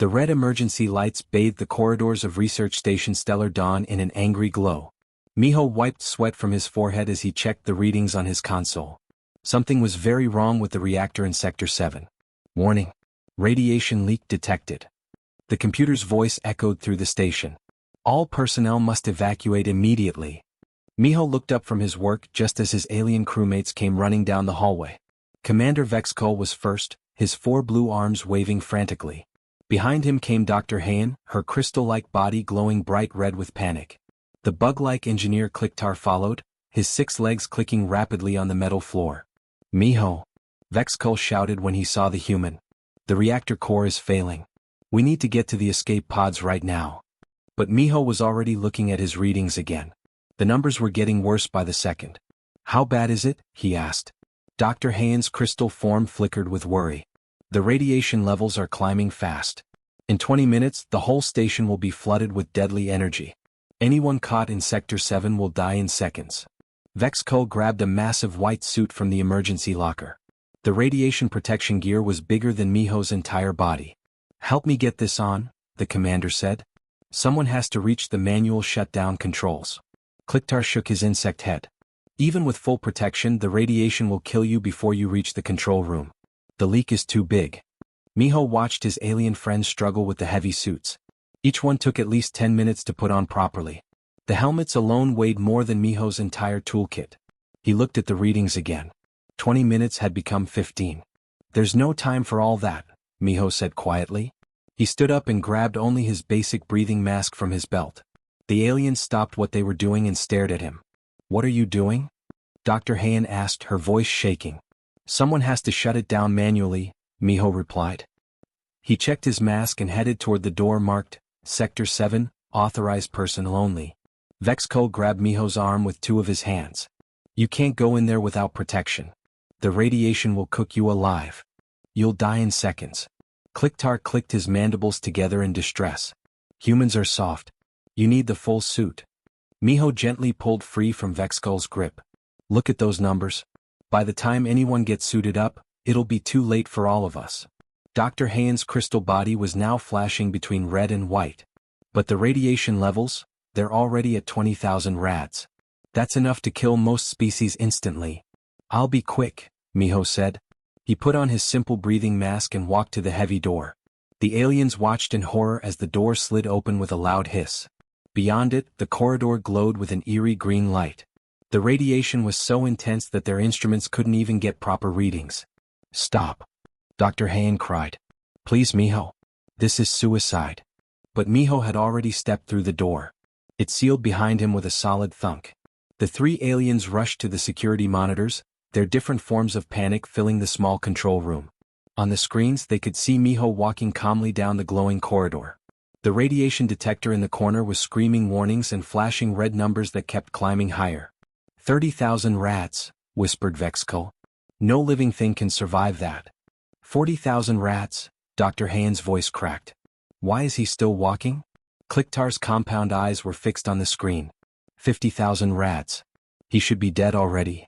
The red emergency lights bathed the corridors of Research Station Stellar Dawn in an angry glow. Miho wiped sweat from his forehead as he checked the readings on his console. Something was very wrong with the reactor in Sector 7. Warning. Radiation leak detected. The computer's voice echoed through the station. All personnel must evacuate immediately. Miho looked up from his work just as his alien crewmates came running down the hallway. Commander Vexkull was first, his 4 blue arms waving frantically. Behind him came Dr. Hayan, her crystal-like body glowing bright red with panic. The bug-like engineer Kliktar followed, his 6 legs clicking rapidly on the metal floor. Miho! Vexkull shouted when he saw the human. The reactor core is failing. We need to get to the escape pods right now. But Miho was already looking at his readings again. The numbers were getting worse by the second. How bad is it? He asked. Dr. Hayan's crystal form flickered with worry. The radiation levels are climbing fast. In 20 minutes, the whole station will be flooded with deadly energy. Anyone caught in Sector 7 will die in seconds. Vexkull grabbed a massive white suit from the emergency locker. The radiation protection gear was bigger than Miho's entire body. Help me get this on, the commander said. Someone has to reach the manual shutdown controls. Kliktar shook his insect head. Even with full protection, the radiation will kill you before you reach the control room. The leak is too big. Miho watched his alien friends struggle with the heavy suits. Each one took at least 10 minutes to put on properly. The helmets alone weighed more than Miho's entire toolkit. He looked at the readings again. 20 minutes had become 15. There's no time for all that, Miho said quietly. He stood up and grabbed only his basic breathing mask from his belt. The aliens stopped what they were doing and stared at him. What are you doing? Dr. Hayan asked, her voice shaking. Someone has to shut it down manually, Miho replied. He checked his mask and headed toward the door marked, Sector 7, authorized personnel only. Vexkull grabbed Miho's arm with 2 of his hands. You can't go in there without protection. The radiation will cook you alive. You'll die in seconds. Kliktar clicked his mandibles together in distress. Humans are soft. You need the full suit. Miho gently pulled free from Vexkull's grip. Look at those numbers. By the time anyone gets suited up, it'll be too late for all of us. Dr. Hayan's crystal body was now flashing between red and white. But the radiation levels, they're already at 20,000 rads. That's enough to kill most species instantly. I'll be quick, Miho said. He put on his simple breathing mask and walked to the heavy door. The aliens watched in horror as the door slid open with a loud hiss. Beyond it, the corridor glowed with an eerie green light. The radiation was so intense that their instruments couldn't even get proper readings. Stop! Dr. Hayan cried. Please, Miho. This is suicide. But Miho had already stepped through the door. It sealed behind him with a solid thunk. The 3 aliens rushed to the security monitors, their different forms of panic filling the small control room. On the screens they could see Miho walking calmly down the glowing corridor. The radiation detector in the corner was screaming warnings and flashing red numbers that kept climbing higher. 30,000 rads, whispered Vexkull. No living thing can survive that. 40,000 rads, Dr. Hayan's voice cracked. Why is he still walking? Kliktar's compound eyes were fixed on the screen. 50,000 rads. He should be dead already.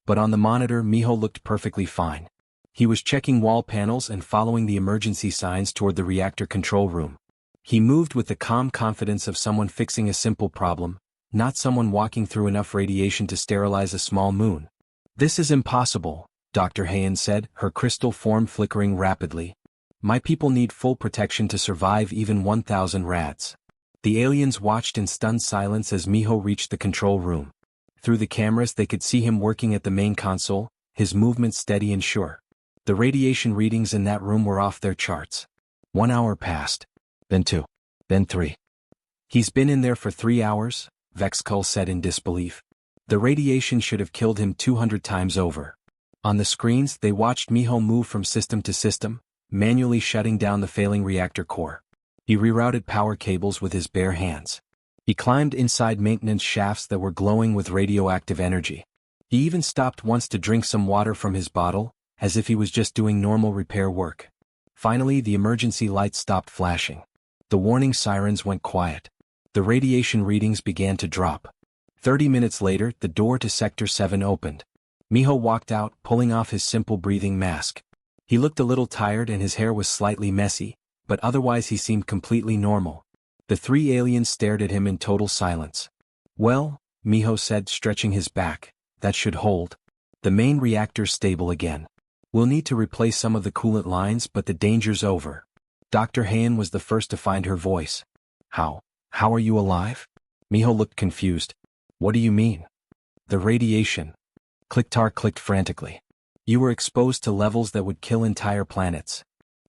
But on the monitor Miho looked perfectly fine. He was checking wall panels and following the emergency signs toward the reactor control room. He moved with the calm confidence of someone fixing a simple problem, not someone walking through enough radiation to sterilize a small moon. This is impossible, Dr. Hayan said, her crystal form flickering rapidly. My people need full protection to survive even 1,000 rads. The aliens watched in stunned silence as Miho reached the control room. Through the cameras they could see him working at the main console, his movements steady and sure. The radiation readings in that room were off their charts. 1 hour passed. Then 2. Then 3. He's been in there for 3 hours, Vexkull said in disbelief. The radiation should have killed him 200 times over. On the screens they watched Miho move from system to system, manually shutting down the failing reactor core. He rerouted power cables with his bare hands. He climbed inside maintenance shafts that were glowing with radioactive energy. He even stopped once to drink some water from his bottle, as if he was just doing normal repair work. Finally, the emergency lights stopped flashing. The warning sirens went quiet. The radiation readings began to drop. 30 minutes later, the door to Sector 7 opened. Miho walked out, pulling off his simple breathing mask. He looked a little tired and his hair was slightly messy, but otherwise he seemed completely normal. The three aliens stared at him in total silence. "Well," Miho said, stretching his back, "that should hold. The main reactor's stable again. We'll need to replace some of the coolant lines, but the danger's over." Dr. Heian was the first to find her voice. How are you alive?" Miho looked confused. "What do you mean?" "The radiation." Clicktar clicked frantically. "You were exposed to levels that would kill entire planets."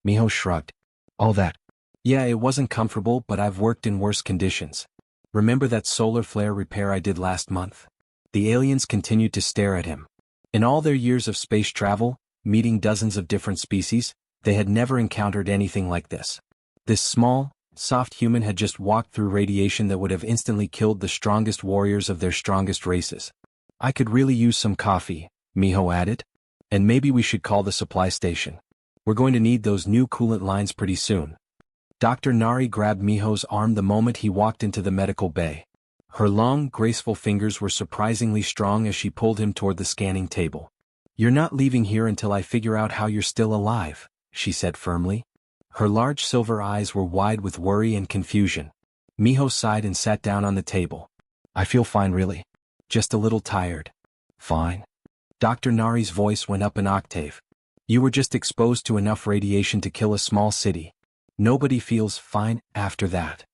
Miho shrugged. "All that. Yeah, it wasn't comfortable, but I've worked in worse conditions. Remember that solar flare repair I did last month?" The aliens continued to stare at him. In all their years of space travel, meeting dozens of different species, they had never encountered anything like this. This small, soft human had just walked through radiation that would have instantly killed the strongest warriors of their strongest races. "I could really use some coffee," Miho added. "And maybe we should call the supply station. We're going to need those new coolant lines pretty soon." Dr. Nari grabbed Miho's arm the moment he walked into the medical bay. Her long, graceful fingers were surprisingly strong as she pulled him toward the scanning table. "You're not leaving here until I figure out how you're still alive," she said firmly. Her large silver eyes were wide with worry and confusion. Miho sighed and sat down on the table. "I feel fine really. Just a little tired." "Fine?" Dr. Nari's voice went up an octave. "You were just exposed to enough radiation to kill a small city. Nobody feels fine after that."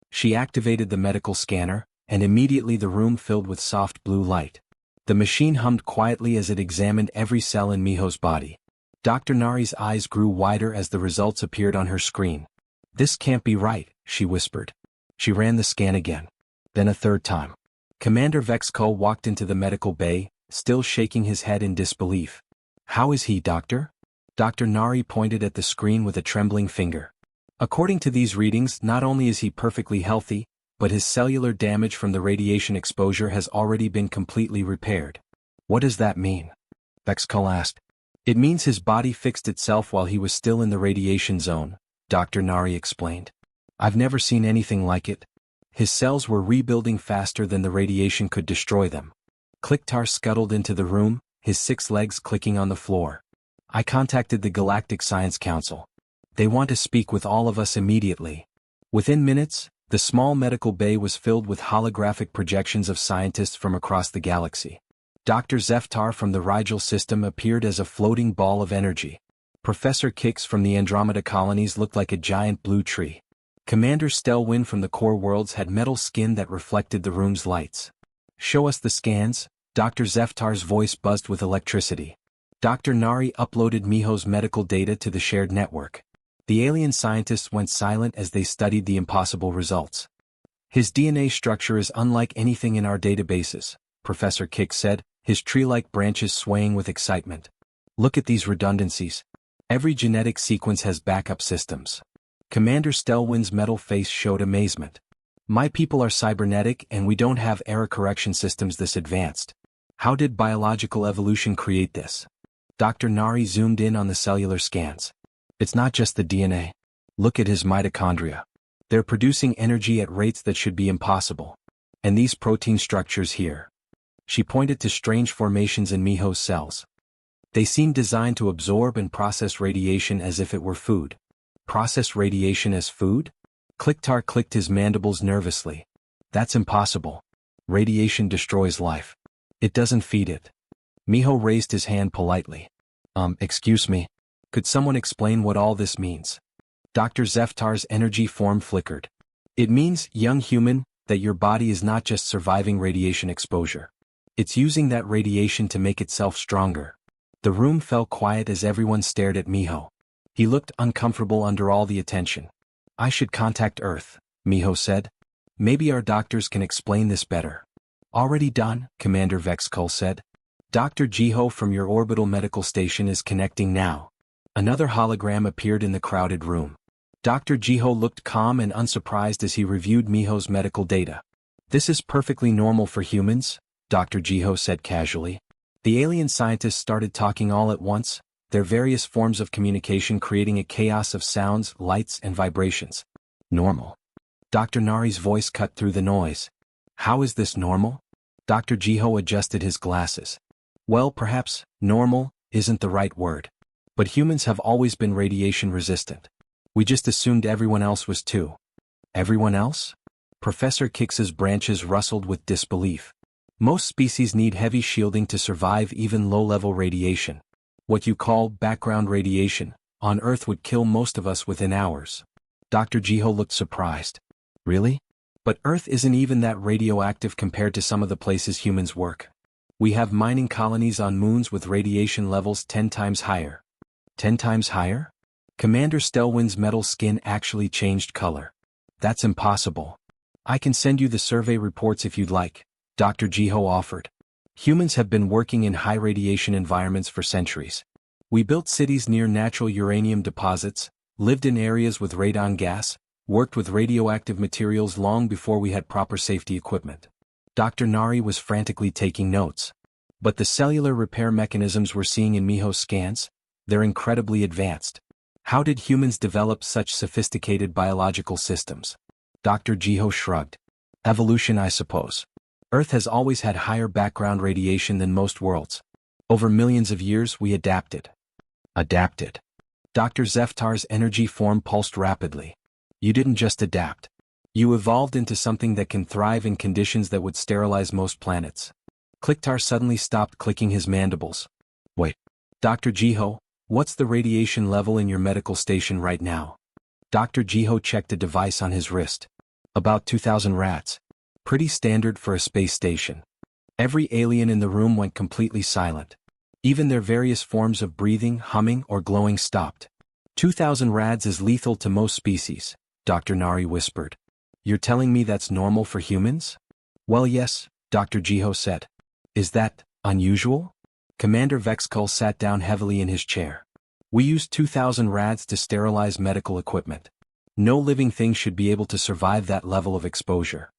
She activated the medical scanner, and immediately the room filled with soft blue light. The machine hummed quietly as it examined every cell in Miho's body. Dr. Nari's eyes grew wider as the results appeared on her screen. "This can't be right," she whispered. She ran the scan again. Then a third time. Commander Vexkull walked into the medical bay, still shaking his head in disbelief. "How is he, Doctor?" Dr. Nari pointed at the screen with a trembling finger. "According to these readings, not only is he perfectly healthy, but his cellular damage from the radiation exposure has already been completely repaired." "What does that mean?" Vexkull asked. "It means his body fixed itself while he was still in the radiation zone," Dr. Nari explained. "I've never seen anything like it. His cells were rebuilding faster than the radiation could destroy them." Clicktar scuttled into the room, his 6 legs clicking on the floor. "I contacted the Galactic Science Council. They want to speak with all of us immediately." Within minutes, the small medical bay was filled with holographic projections of scientists from across the galaxy. Dr. Zeftar from the Rigel system appeared as a floating ball of energy. Professor Kix from the Andromeda colonies looked like a giant blue tree. Commander Stelwyn from the core worlds had metal skin that reflected the room's lights. "Show us the scans," Dr. Zeftar's voice buzzed with electricity. Dr. Nari uploaded Miho's medical data to the shared network. The alien scientists went silent as they studied the impossible results. "His DNA structure is unlike anything in our databases," Professor Kix said, his tree-like branches swaying with excitement. "Look at these redundancies. Every genetic sequence has backup systems." Commander Stelwyn's metal face showed amazement. "My people are cybernetic and we don't have error correction systems this advanced. How did biological evolution create this?" Dr. Nari zoomed in on the cellular scans. "It's not just the DNA. Look at his mitochondria. They're producing energy at rates that should be impossible. And these protein structures here." She pointed to strange formations in Miho's cells. "They seem designed to absorb and process radiation as if it were food." "Process radiation as food?" Clicktar clicked his mandibles nervously. "That's impossible. Radiation destroys life. It doesn't feed it." Miho raised his hand politely. Excuse me. Could someone explain what all this means?" Dr. Zeftar's energy form flickered. "It means, young human, that your body is not just surviving radiation exposure. It's using that radiation to make itself stronger." The room fell quiet as everyone stared at Miho. He looked uncomfortable under all the attention. "I should contact Earth," Miho said. "Maybe our doctors can explain this better." "Already done," Commander Vexkull said. "Dr. Jiho from your orbital medical station is connecting now." Another hologram appeared in the crowded room. Dr. Jiho looked calm and unsurprised as he reviewed Miho's medical data. "This is perfectly normal for humans," Dr. Jiho said casually. The alien scientists started talking all at once, their various forms of communication creating a chaos of sounds, lights, and vibrations. "Normal." Dr. Nari's voice cut through the noise. "How is this normal?" Dr. Jiho adjusted his glasses. "Well, perhaps, normal isn't the right word. But humans have always been radiation resistant. We just assumed everyone else was too. Everyone else? Professor Kix's branches rustled with disbelief. Most species need heavy shielding to survive even low-level radiation. What you call background radiation, on Earth would kill most of us within hours. Dr. Jiho looked surprised. Really? But Earth isn't even that radioactive compared to some of the places humans work. We have mining colonies on moons with radiation levels 10 times higher. 10 times higher? Commander Stelwyn's metal skin actually changed color. That's impossible. I can send you the survey reports if you'd like, Dr. Jiho offered. Humans have been working in high radiation environments for centuries. We built cities near natural uranium deposits, lived in areas with radon gas, worked with radioactive materials long before we had proper safety equipment. Dr. Nari was frantically taking notes. But the cellular repair mechanisms we're seeing in Miho's scans, they're incredibly advanced. How did humans develop such sophisticated biological systems? Dr. Jiho shrugged. Evolution, I suppose. Earth has always had higher background radiation than most worlds. Over millions of years we adapted. Adapted. Dr. Zeftar's energy form pulsed rapidly. You didn't just adapt. You evolved into something that can thrive in conditions that would sterilize most planets. Kliktar suddenly stopped clicking his mandibles. Wait. Dr. Jiho, what's the radiation level in your medical station right now? Dr. Jiho checked a device on his wrist. About 2,000 rats. Pretty standard for a space station. Every alien in the room went completely silent. Even their various forms of breathing, humming, or glowing stopped. 2,000 rads is lethal to most species, Dr. Nari whispered. You're telling me that's normal for humans? Well, yes, Dr. Jiho said. Is that unusual? Commander Vexkull sat down heavily in his chair. We use 2,000 rads to sterilize medical equipment. No living thing should be able to survive that level of exposure.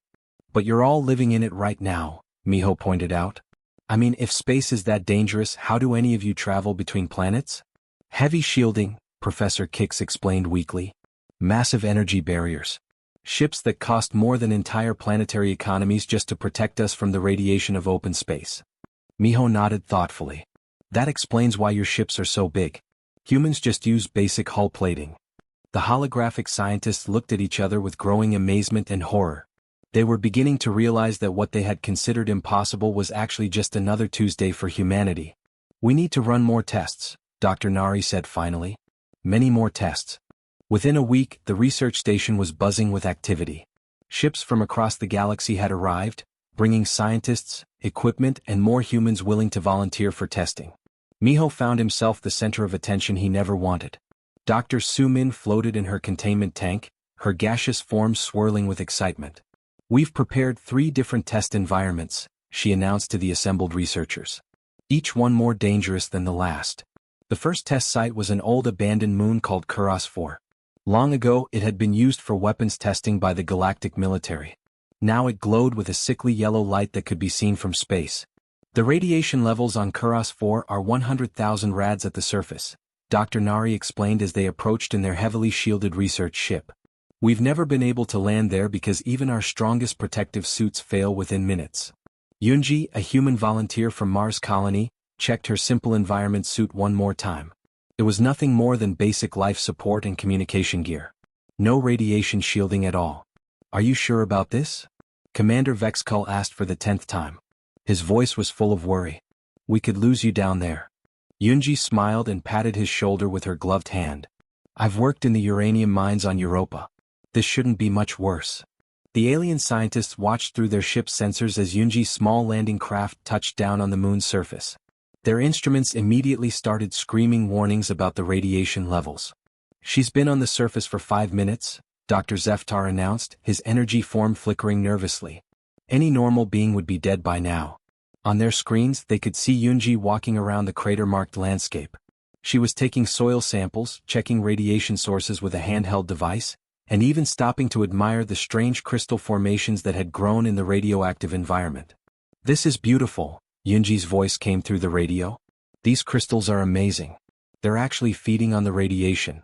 But you're all living in it right now, Miho pointed out. I mean, if space is that dangerous, how do any of you travel between planets? Heavy shielding, Professor Kix explained weakly. Massive energy barriers. Ships that cost more than entire planetary economies just to protect us from the radiation of open space. Miho nodded thoughtfully. That explains why your ships are so big. Humans just use basic hull plating. The holographic scientists looked at each other with growing amazement and horror. They were beginning to realize that what they had considered impossible was actually just another Tuesday for humanity. We need to run more tests, Dr. Nari said finally. Many more tests. Within a week, the research station was buzzing with activity. Ships from across the galaxy had arrived, bringing scientists, equipment, and more humans willing to volunteer for testing. Miho found himself the center of attention he never wanted. Dr. Su-min floated in her containment tank, her gaseous form swirling with excitement. We've prepared 3 different test environments, she announced to the assembled researchers. Each one more dangerous than the last. The first test site was an old abandoned moon called Kuros 4. Long ago, it had been used for weapons testing by the galactic military. Now it glowed with a sickly yellow light that could be seen from space. The radiation levels on Kuros 4 are 100,000 rads at the surface, Dr. Nari explained as they approached in their heavily shielded research ship. We've never been able to land there because even our strongest protective suits fail within minutes. Yunji, a human volunteer from Mars Colony, checked her simple environment suit one more time. It was nothing more than basic life support and communication gear. No radiation shielding at all. Are you sure about this? Commander Vexkull asked for the 10th time. His voice was full of worry. We could lose you down there. Yunji smiled and patted his shoulder with her gloved hand. I've worked in the uranium mines on Europa. This shouldn't be much worse. The alien scientists watched through their ship's sensors as Yunji's small landing craft touched down on the moon's surface. Their instruments immediately started screaming warnings about the radiation levels. She's been on the surface for 5 minutes, Dr. Zeftar announced, his energy form flickering nervously. Any normal being would be dead by now. On their screens, they could see Yunji walking around the crater-marked landscape. She was taking soil samples, checking radiation sources with a handheld device, and even stopping to admire the strange crystal formations that had grown in the radioactive environment. This is beautiful, Yunji's voice came through the radio. These crystals are amazing. They're actually feeding on the radiation.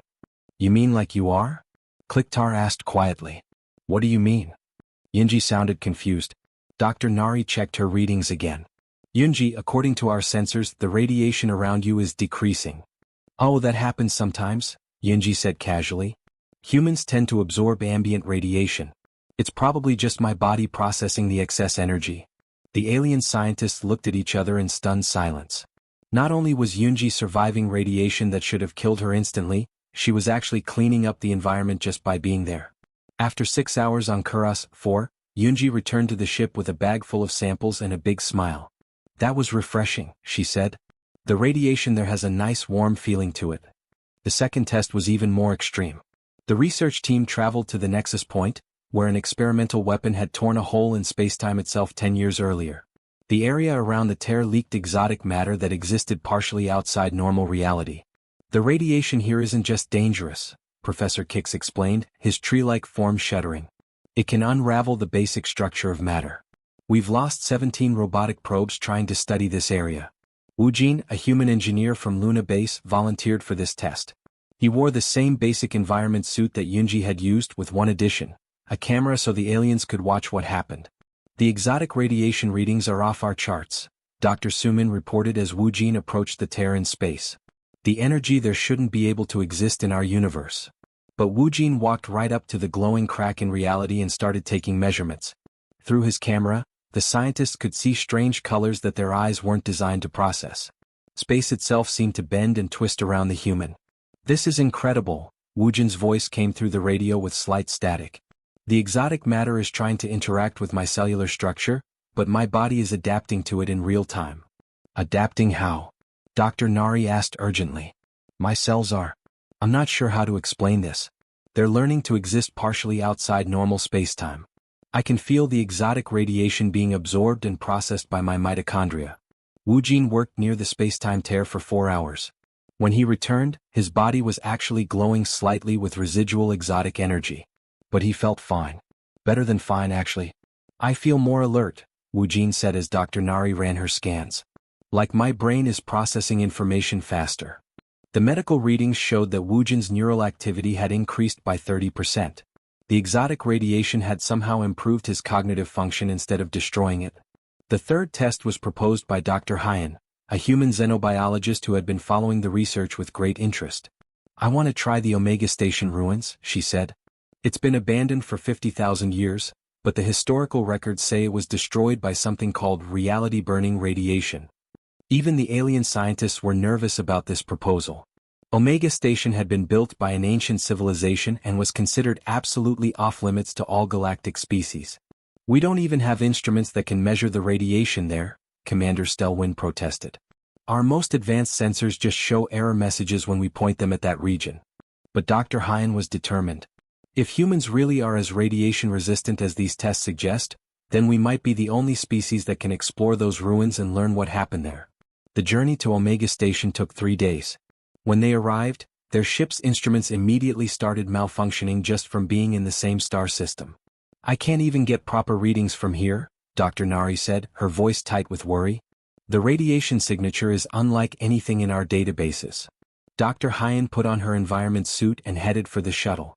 You mean like you are? Kliktar asked quietly. What do you mean? Yunji sounded confused. Dr. Nari checked her readings again. Yunji, according to our sensors, the radiation around you is decreasing. Oh, that happens sometimes, Yunji said casually. Humans tend to absorb ambient radiation. It's probably just my body processing the excess energy. The alien scientists looked at each other in stunned silence. Not only was Yunji surviving radiation that should have killed her instantly, she was actually cleaning up the environment just by being there. After 6 hours on Kuras 4, Yunji returned to the ship with a bag full of samples and a big smile. "That was refreshing," she said. "The radiation there has a nice warm feeling to it." The second test was even more extreme. The research team traveled to the Nexus Point, where an experimental weapon had torn a hole in spacetime itself 10 years earlier. The area around the tear leaked exotic matter that existed partially outside normal reality. "The radiation here isn't just dangerous," Professor Kix explained, his tree-like form shuddering. "It can unravel the basic structure of matter. We've lost 17 robotic probes trying to study this area." Wu Jin, a human engineer from Luna Base, volunteered for this test. He wore the same basic environment suit that Yunji had used, with one addition: a camera so the aliens could watch what happened. "The exotic radiation readings are off our charts," Dr. Sumin reported as Wu Jin approached the tear in space. "The energy there shouldn't be able to exist in our universe." But Wu Jin walked right up to the glowing crack in reality and started taking measurements. Through his camera, the scientists could see strange colors that their eyes weren't designed to process. Space itself seemed to bend and twist around the human. "This is incredible," Wu Jin's voice came through the radio with slight static. "The exotic matter is trying to interact with my cellular structure, but my body is adapting to it in real time." "Adapting how?" Dr. Nari asked urgently. "My cells are. I'm not sure how to explain this. They're learning to exist partially outside normal spacetime. I can feel the exotic radiation being absorbed and processed by my mitochondria." Wu Jin worked near the spacetime tear for 4 hours. When he returned, his body was actually glowing slightly with residual exotic energy. But he felt fine. Better than fine, actually. "I feel more alert," Wu Jin said as Dr. Nari ran her scans. "Like my brain is processing information faster." The medical readings showed that Wu Jin's neural activity had increased by 30%. The exotic radiation had somehow improved his cognitive function instead of destroying it. The third test was proposed by Dr. Hyan, a human xenobiologist who had been following the research with great interest. "I want to try the Omega Station ruins," she said. "It's been abandoned for 50,000 years, but the historical records say it was destroyed by something called reality-burning radiation." Even the alien scientists were nervous about this proposal. Omega Station had been built by an ancient civilization and was considered absolutely off-limits to all galactic species. "We don't even have instruments that can measure the radiation there," Commander Stelwyn protested. "Our most advanced sensors just show error messages when we point them at that region." But Dr. Hyan was determined. "If humans really are as radiation-resistant as these tests suggest, then we might be the only species that can explore those ruins and learn what happened there." The journey to Omega Station took 3 days. When they arrived, their ship's instruments immediately started malfunctioning just from being in the same star system. "I can't even get proper readings from here," Dr. Nari said, her voice tight with worry. "The radiation signature is unlike anything in our databases." Dr. Hyan put on her environment suit and headed for the shuttle.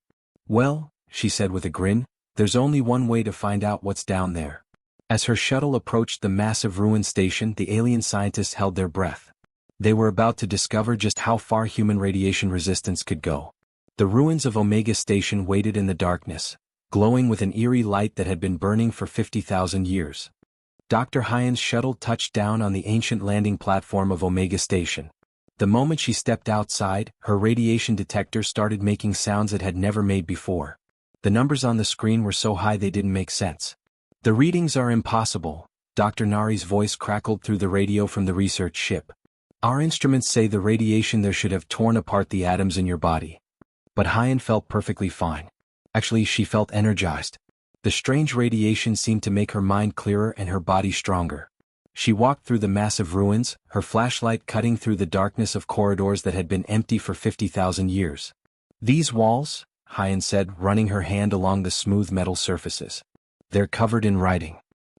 "Well," she said with a grin, "there's only one way to find out what's down there." As her shuttle approached the massive ruin station, the alien scientists held their breath. They were about to discover just how far human radiation resistance could go. The ruins of Omega Station waited in the darkness, glowing with an eerie light that had been burning for 50,000 years. Dr. Hyan's shuttle touched down on the ancient landing platform of Omega Station. The moment she stepped outside, her radiation detector started making sounds it had never made before. The numbers on the screen were so high they didn't make sense. "The readings are impossible," Dr. Nari's voice crackled through the radio from the research ship. "Our instruments say the radiation there should have torn apart the atoms in your body." But Hyan felt perfectly fine. Actually, she felt energized. The strange radiation seemed to make her mind clearer and her body stronger. She walked through the massive ruins, her flashlight cutting through the darkness of corridors that had been empty for 50,000 years. "These walls," Hyan said, running her hand along the smooth metal surfaces. "They're covered in writing.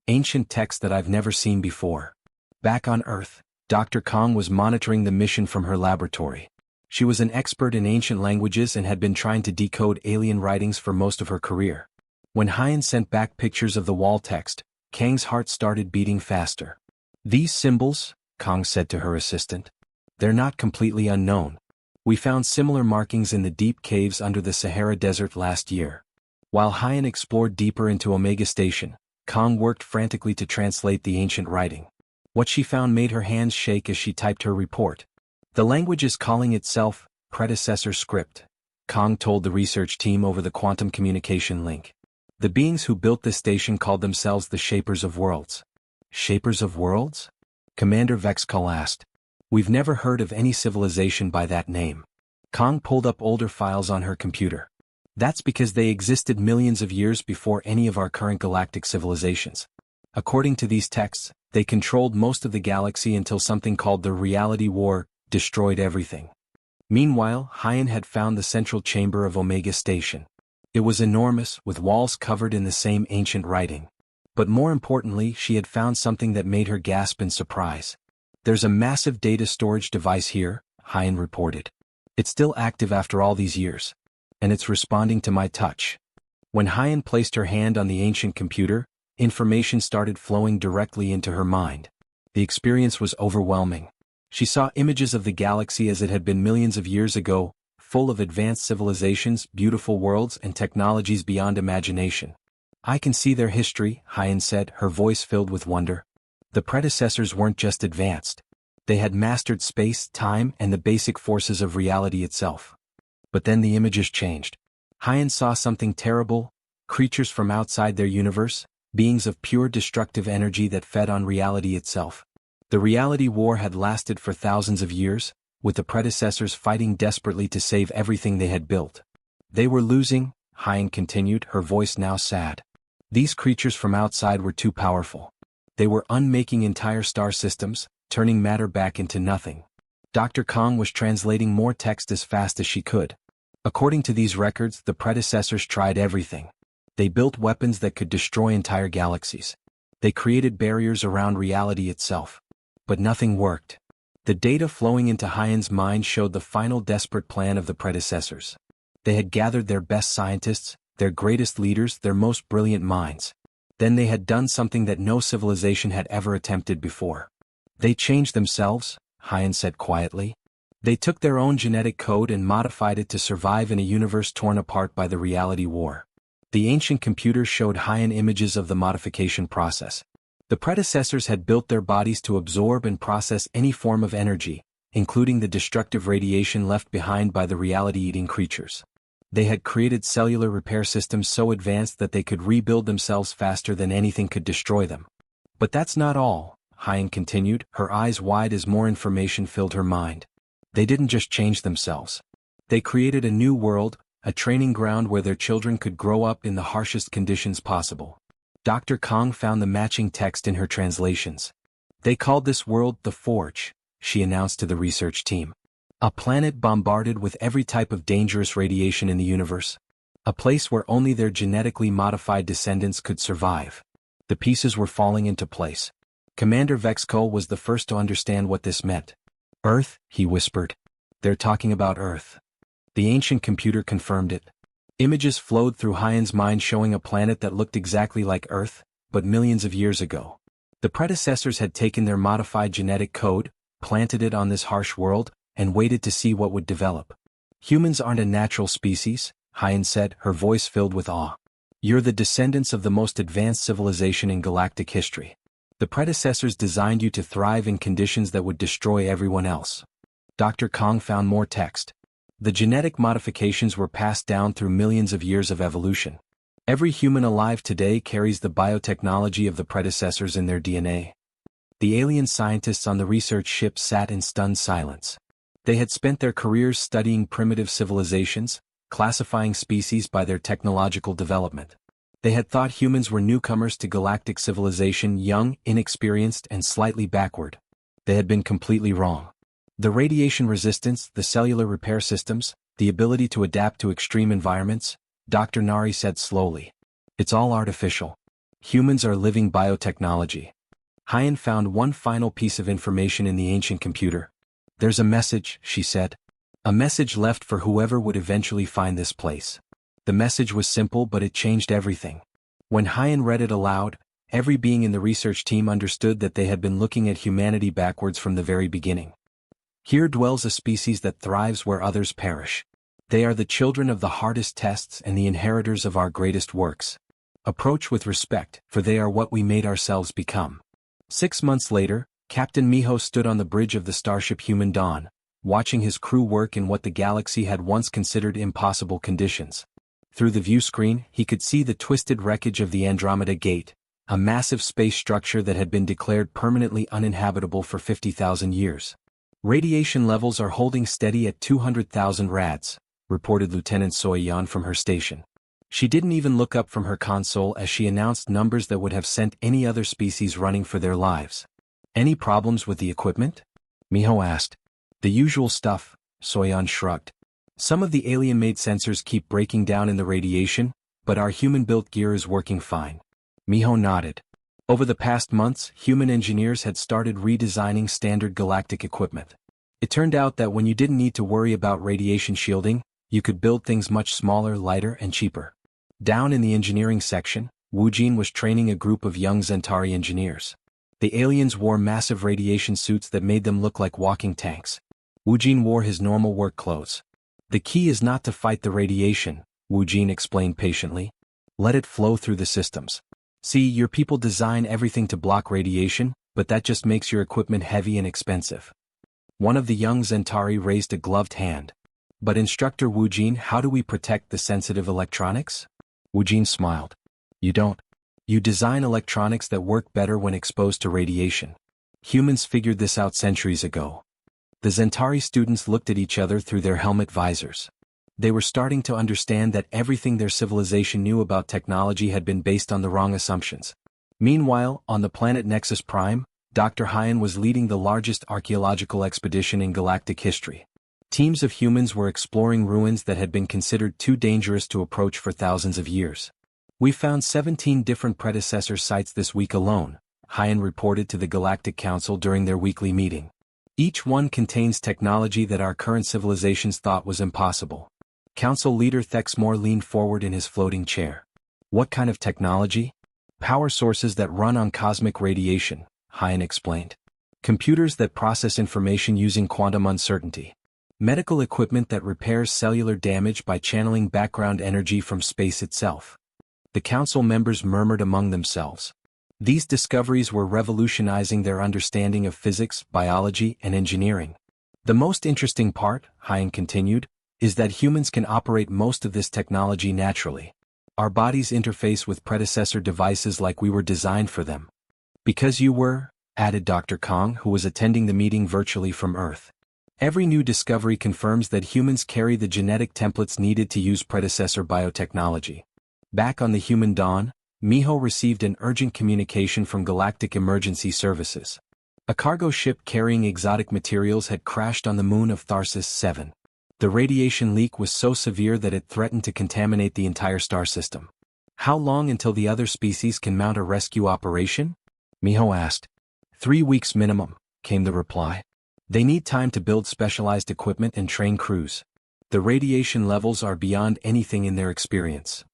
Ancient text that I've never seen before." Back on Earth, Dr. Kong was monitoring the mission from her laboratory. She was an expert in ancient languages and had been trying to decode alien writings for most of her career. When Hyan sent back pictures of the wall text, Kang's heart started beating faster. "These symbols," Kong said to her assistant, "they're not completely unknown. We found similar markings in the deep caves under the Sahara Desert last year. While Hyan explored deeper into Omega Station, Kong worked frantically to translate the ancient writing. What she found made her hands shake as she typed her report. The language is calling itself predecessor script, Kong told the research team over the quantum communication link. The beings who built this station called themselves the Shapers of Worlds. Shapers of Worlds? Commander Vexkull asked. We've never heard of any civilization by that name. Kong pulled up older files on her computer. That's because they existed millions of years before any of our current galactic civilizations. According to these texts, they controlled most of the galaxy until something called the Reality War destroyed everything. Meanwhile, Hyan had found the central chamber of Omega Station. It was enormous, with walls covered in the same ancient writing. But more importantly, she had found something that made her gasp in surprise. There's a massive data storage device here, Hyan reported. It's still active after all these years. And it's responding to my touch. When Hyan placed her hand on the ancient computer, information started flowing directly into her mind. The experience was overwhelming. She saw images of the galaxy as it had been millions of years ago, full of advanced civilizations, beautiful worlds, and technologies beyond imagination. I can see their history, Hyan said, her voice filled with wonder. The predecessors weren't just advanced. They had mastered space, time, and the basic forces of reality itself. But then the images changed. Hyan saw something terrible, creatures from outside their universe, beings of pure destructive energy that fed on reality itself. The Reality War had lasted for thousands of years, with the predecessors fighting desperately to save everything they had built. They were losing, Hyan continued, her voice now sad. These creatures from outside were too powerful. They were unmaking entire star systems, turning matter back into nothing. Dr. Kong was translating more text as fast as she could. According to these records, the predecessors tried everything. They built weapons that could destroy entire galaxies. They created barriers around reality itself. But nothing worked. The data flowing into Hyan's mind showed the final desperate plan of the predecessors. They had gathered their best scientists, their greatest leaders, their most brilliant minds. Then they had done something that no civilization had ever attempted before. They changed themselves, Hyan said quietly. They took their own genetic code and modified it to survive in a universe torn apart by the Reality War. The ancient computer showed Hyan images of the modification process. The predecessors had built their bodies to absorb and process any form of energy, including the destructive radiation left behind by the reality-eating creatures. They had created cellular repair systems so advanced that they could rebuild themselves faster than anything could destroy them. But that's not all, Hyan continued, her eyes wide as more information filled her mind. They didn't just change themselves. They created a new world, a training ground where their children could grow up in the harshest conditions possible. Dr. Kong found the matching text in her translations. They called this world the Forge, she announced to the research team. A planet bombarded with every type of dangerous radiation in the universe. A place where only their genetically modified descendants could survive. The pieces were falling into place. Commander Vexkull was the first to understand what this meant. Earth, he whispered. They're talking about Earth. The ancient computer confirmed it. Images flowed through Hyan's mind showing a planet that looked exactly like Earth, but millions of years ago. The predecessors had taken their modified genetic code, planted it on this harsh world, and waited to see what would develop. Humans aren't a natural species, Hyan said, her voice filled with awe. You're the descendants of the most advanced civilization in galactic history. The predecessors designed you to thrive in conditions that would destroy everyone else. Dr. Kong found more text. The genetic modifications were passed down through millions of years of evolution. Every human alive today carries the biotechnology of the predecessors in their DNA. The alien scientists on the research ship sat in stunned silence. They had spent their careers studying primitive civilizations, classifying species by their technological development. They had thought humans were newcomers to galactic civilization, young, inexperienced, and slightly backward. They had been completely wrong. The radiation resistance, the cellular repair systems, the ability to adapt to extreme environments, Dr. Nari said slowly. It's all artificial. Humans are living biotechnology. Hyan found one final piece of information in the ancient computer. There's a message, she said. A message left for whoever would eventually find this place. The message was simple, but it changed everything. When Hyan read it aloud, every being in the research team understood that they had been looking at humanity backwards from the very beginning. Here dwells a species that thrives where others perish. They are the children of the hardest tests and the inheritors of our greatest works. Approach with respect, for they are what we made ourselves become. 6 months later, Captain Miho stood on the bridge of the starship Human Dawn, watching his crew work in what the galaxy had once considered impossible conditions. Through the view screen, he could see the twisted wreckage of the Andromeda Gate, a massive space structure that had been declared permanently uninhabitable for 50,000 years. Radiation levels are holding steady at 200,000 rads, reported Lieutenant Soyeon from her station. She didn't even look up from her console as she announced numbers that would have sent any other species running for their lives. Any problems with the equipment? Miho asked. The usual stuff, Soyeon shrugged. Some of the alien-made sensors keep breaking down in the radiation, but our human-built gear is working fine. Miho nodded. Over the past months, human engineers had started redesigning standard galactic equipment. It turned out that when you didn't need to worry about radiation shielding, you could build things much smaller, lighter, and cheaper. Down in the engineering section, Wu Jin was training a group of young Zentari engineers. The aliens wore massive radiation suits that made them look like walking tanks. Wu Jin wore his normal work clothes. The key is not to fight the radiation, Wu Jin explained patiently. Let it flow through the systems. See, your people design everything to block radiation, but that just makes your equipment heavy and expensive. One of the young Zentari raised a gloved hand. But Instructor Wu Jin, how do we protect the sensitive electronics? Wu Jin smiled. You don't. You design electronics that work better when exposed to radiation. Humans figured this out centuries ago. The Zentari students looked at each other through their helmet visors. They were starting to understand that everything their civilization knew about technology had been based on the wrong assumptions. Meanwhile, on the planet Nexus Prime, Dr. Hyan was leading the largest archaeological expedition in galactic history. Teams of humans were exploring ruins that had been considered too dangerous to approach for thousands of years. We found 17 different predecessor sites this week alone, Hyan reported to the Galactic Council during their weekly meeting. Each one contains technology that our current civilizations thought was impossible. Council leader Thexmore leaned forward in his floating chair. What kind of technology? Power sources that run on cosmic radiation, Hyan explained. Computers that process information using quantum uncertainty. Medical equipment that repairs cellular damage by channeling background energy from space itself. The council members murmured among themselves. These discoveries were revolutionizing their understanding of physics, biology, and engineering. The most interesting part, Hyan continued, is that humans can operate most of this technology naturally. Our bodies interface with predecessor devices like we were designed for them. Because you were, added Dr. Kong, who was attending the meeting virtually from Earth. Every new discovery confirms that humans carry the genetic templates needed to use predecessor biotechnology. Back on the Human Dawn, Miho received an urgent communication from Galactic Emergency Services. A cargo ship carrying exotic materials had crashed on the moon of Tharsis 7. The radiation leak was so severe that it threatened to contaminate the entire star system. How long until the other species can mount a rescue operation? Miho asked. 3 weeks minimum, came the reply. They need time to build specialized equipment and train crews. The radiation levels are beyond anything in their experience.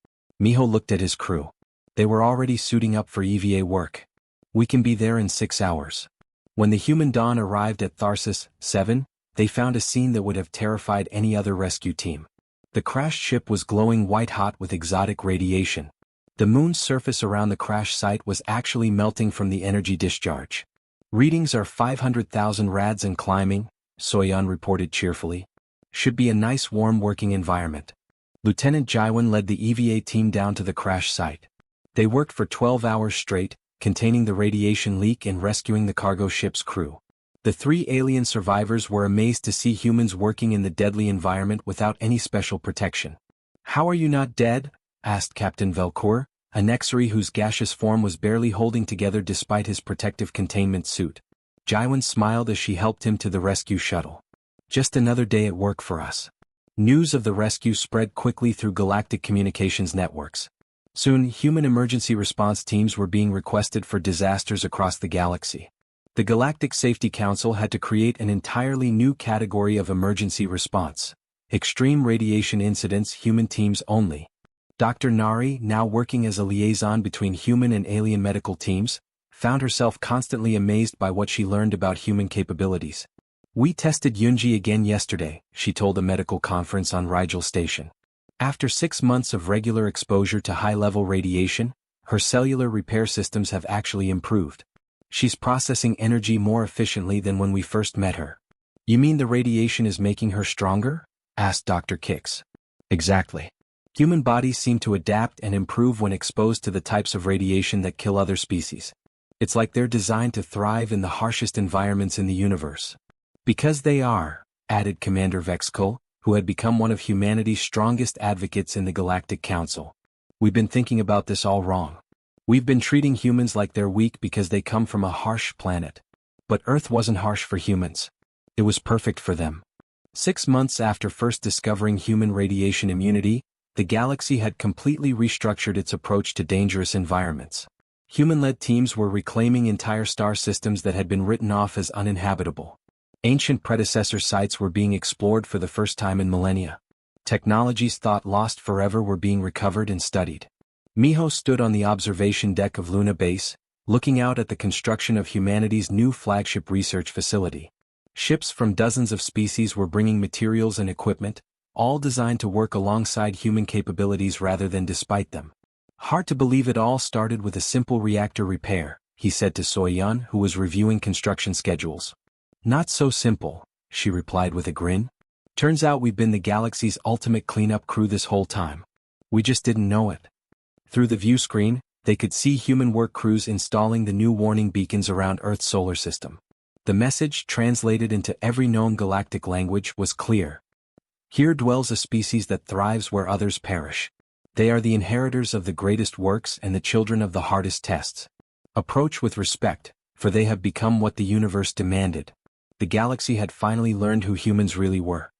Miho looked at his crew. They were already suiting up for EVA work. We can be there in 6 hours. When the Human Dawn arrived at Tharsis 7, they found a scene that would have terrified any other rescue team. The crashed ship was glowing white-hot with exotic radiation. The moon's surface around the crash site was actually melting from the energy discharge. Readings are 500,000 rads and climbing, Soyeon reported cheerfully. Should be a nice warm working environment. Lieutenant Jaiwan led the EVA team down to the crash site. They worked for 12 hours straight, containing the radiation leak and rescuing the cargo ship's crew. The 3 alien survivors were amazed to see humans working in the deadly environment without any special protection. How are you not dead? Asked Captain Velcour, a Nexari whose gaseous form was barely holding together despite his protective containment suit. Jaiwan smiled as she helped him to the rescue shuttle. Just another day at work for us. News of the rescue spread quickly through galactic communications networks. Soon, human emergency response teams were being requested for disasters across the galaxy. The Galactic Safety Council had to create an entirely new category of emergency response. Extreme radiation incidents, human teams only. Dr. Nari, now working as a liaison between human and alien medical teams, found herself constantly amazed by what she learned about human capabilities. We tested Yunji again yesterday, she told a medical conference on Rigel Station. After 6 months of regular exposure to high-level radiation, her cellular repair systems have actually improved. She's processing energy more efficiently than when we first met her. You mean the radiation is making her stronger? Asked Dr. Kix. Exactly. Human bodies seem to adapt and improve when exposed to the types of radiation that kill other species. It's like they're designed to thrive in the harshest environments in the universe. Because they are, added Commander Vexkull, who had become one of humanity's strongest advocates in the Galactic Council. We've been thinking about this all wrong. We've been treating humans like they're weak because they come from a harsh planet. But Earth wasn't harsh for humans. It was perfect for them. 6 months after first discovering human radiation immunity, the galaxy had completely restructured its approach to dangerous environments. Human-led teams were reclaiming entire star systems that had been written off as uninhabitable. Ancient predecessor sites were being explored for the first time in millennia. Technologies thought lost forever were being recovered and studied. Miho stood on the observation deck of Luna Base, looking out at the construction of humanity's new flagship research facility. Ships from dozens of species were bringing materials and equipment, all designed to work alongside human capabilities rather than despite them. Hard to believe it all started with a simple reactor repair, he said to Soyun, who was reviewing construction schedules. Not so simple, she replied with a grin. Turns out we've been the galaxy's ultimate cleanup crew this whole time. We just didn't know it. Through the view screen, they could see human work crews installing the new warning beacons around Earth's solar system. The message, translated into every known galactic language, was clear. Here dwells a species that thrives where others perish. They are the inheritors of the greatest works and the children of the hardest tests. Approach with respect, for they have become what the universe demanded. The galaxy had finally learned who humans really were.